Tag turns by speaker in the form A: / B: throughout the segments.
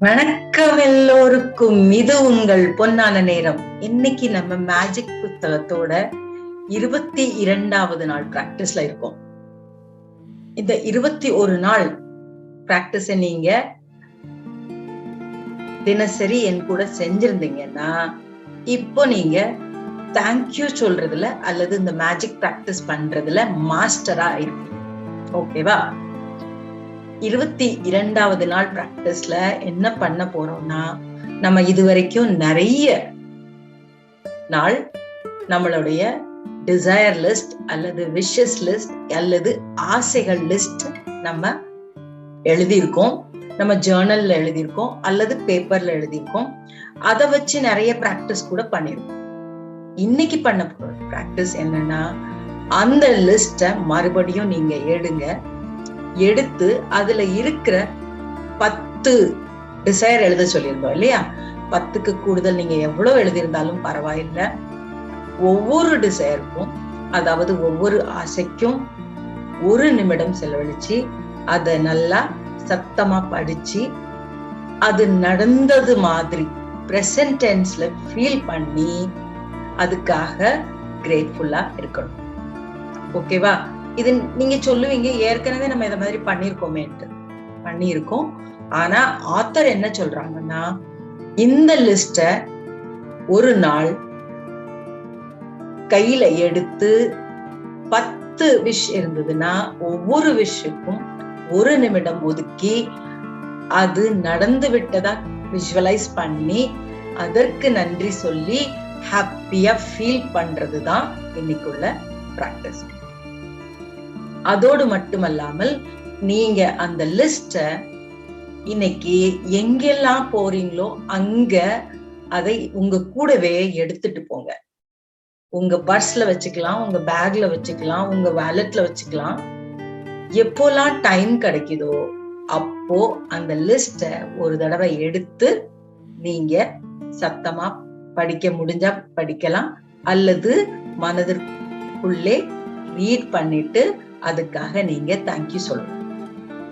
A: வணக்கம் எல்லோருக்கும். இது உங்கள் பொன்னான நேரம். இன்னைக்கு நம்ம மேஜிக் புத்தகத்தோட 22வது நாள் பிராக்டிஸ்ல இருக்கோம். இந்த 21 நாள் பிராக்டிஸ நீங்க தினசரி என் கூட செஞ்சிருந்தீங்கன்னா இப்போ நீங்க தேங்க்யூ சொல்றதுல அல்லது இந்த மேஜிக் பிராக்டிஸ் பண்றதுல மாஸ்டரா இருப்பீங்க. ஓகேவா? 22வது நாள் பிராக்டிஸ்ல என்ன பண்ண போறோம்னா, நம்ம இதுவரைக்கும் நிறைய நாள் நம்மளுடைய டிசையர் லிஸ்ட் அல்லது விஷஸ் லிஸ்ட் அல்லது ஆசைகள் லிஸ்ட் நம்ம எழுதியிருக்கோம். நம்ம ஜேர்னல்ல எழுதியிருக்கோம் அல்லது பேப்பர்ல எழுதியிருக்கோம். அதை வச்சு நிறைய பிராக்டிஸ் கூட பண்ணிருக்கோம். இன்னைக்கு பண்ண போற பிராக்டிஸ் என்னன்னா, அந்த லிஸ்ட மறுபடியும் நீங்க எடுத்து அதுல இருக்கிற 10 டிசைர் எழுத சொல்லியிருந்தோம் இல்லையா? 10க்கு கூடுதல் நீங்க எவ்வளவு எழுதியிருந்தாலும் பரவாயில்ல. ஒவ்வொரு டிசைருக்கும், அதாவது ஒவ்வொரு ஆசைக்கும் 1 நிமிடம் செலவழிச்சு அதை நல்லா சத்தமா படிச்சு அது நடந்தது மாதிரி பிரசன்ட் டென்ஸ்ல ஃபீல் பண்ணி அதுக்காக கிரேட்ஃபுல்லா இருக்கணும். ஓகேவா? இது நீங்க சொல்லுவீங்க, ஏற்கனவே நம்ம இத மாதிரி பண்ணியிருக்கோம். ஆனா ஆத்தர் என்ன சொல்றாங்கன்னா, இந்த லிஸ்ட ஒரு நாள் கையில எடுத்து 10 விஷ் இருந்ததுன்னா ஒவ்வொரு விஷுக்கும் 1 நிமிடம் ஒதுக்கி அது நடந்து விட்டதா விஷுவலைஸ் பண்ணி அதற்கு நன்றி சொல்லி ஹாப்பியா ஃபீல் பண்றதுதான் இன்னைக்குள்ள பிராக்டிஸ். அதோடு மட்டுமல்லாமல் நீங்க அந்த லிஸ்ட இன்னைக்கு எங்கெல்லாம் போறீங்களோ அங்க அதை உங்க கூடவே எடுத்துட்டு போங்க. உங்க பர்ஸ்ல வச்சுக்கலாம், உங்க பேக்ல வச்சுக்கலாம், உங்க வாலெட்ல வச்சுக்கலாம். எப்போலாம் டைம் கிடைக்குதோ அப்போ அந்த லிஸ்ட ஒரு தடவை எடுத்து நீங்க சத்தமா படிக்க முடிஞ்சா படிக்கலாம் அல்லது மனதிற்குள்ளே ரீட் பண்ணிட்டு அதுக்காக நீங்க தேங்க்யூ சொல்லணும்.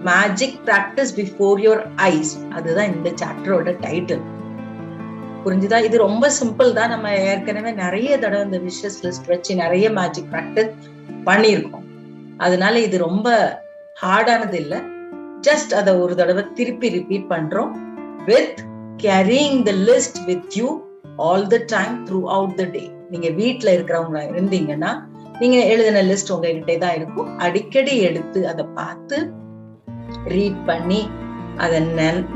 A: Magic practice before your eyes, அதுதான் இந்த சாப்டரோட டைட்டில். புரிஞ்சுதா? இது ரொம்ப சிம்பிள் தான். நம்ம ஏற்கனவே நிறைய தடவை இந்த விஷஸ் லிஸ்ட் வச்சு நிறைய மேஜிக் பிராக்டிஸ் பண்ணியிருக்கோம். அதனால இது ரொம்ப ஹார்டானது இல்லை. ஜஸ்ட் அதை ஒரு தடவை திருப்பி ரிப்பீட் பண்றோம். With carrying the list with you all the time throughout the day. நீங்க வீட்டுல இருக்கிறவங்க இருந்தீங்கன்னா நீங்க எழுதின லிஸ்ட் உங்ககிட்டே தான் இருக்கும். அடிக்கடி எடுத்து அதை பார்த்து ரீட் பண்ணி அதை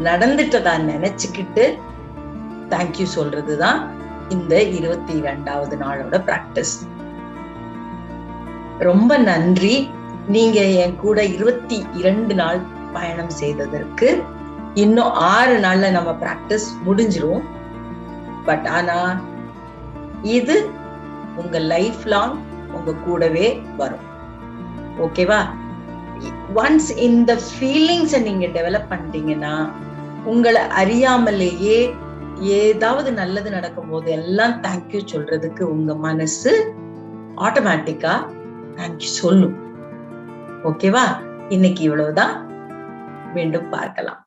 A: நடந்துட்டதா நினைச்சுக்கிட்டு தேங்க்யூ சொல்றதுதான் இந்த 22வது நாளோட பிராக்டிஸ். ரொம்ப நன்றி. நீங்க என் கூட 22 நாள் பயணம் செய்ததற்கு. இன்னும் 6 நாள்ல நம்ம பிராக்டிஸ் முடிஞ்சிரும். பட் ஆனா இது உங்க லைஃப் லாங் உங்க கூடவே வரும். ஓகேவா? ஒன்ஸ் இந்த ஃபீலிங்ஸ நீங்க டெவலப் பண்ணிட்டீங்கன்னா உங்களை அறியாமலேயே ஏதாவது நல்லது நடக்கும் போது எல்லாம் தேங்க்யூ சொல்றதுக்கு உங்க மனசு ஆட்டோமேட்டிக்கா தேங்க்யூ சொல்லும். ஓகேவா? இன்னைக்கு இவ்வளவுதான். மீண்டும் பார்க்கலாம்.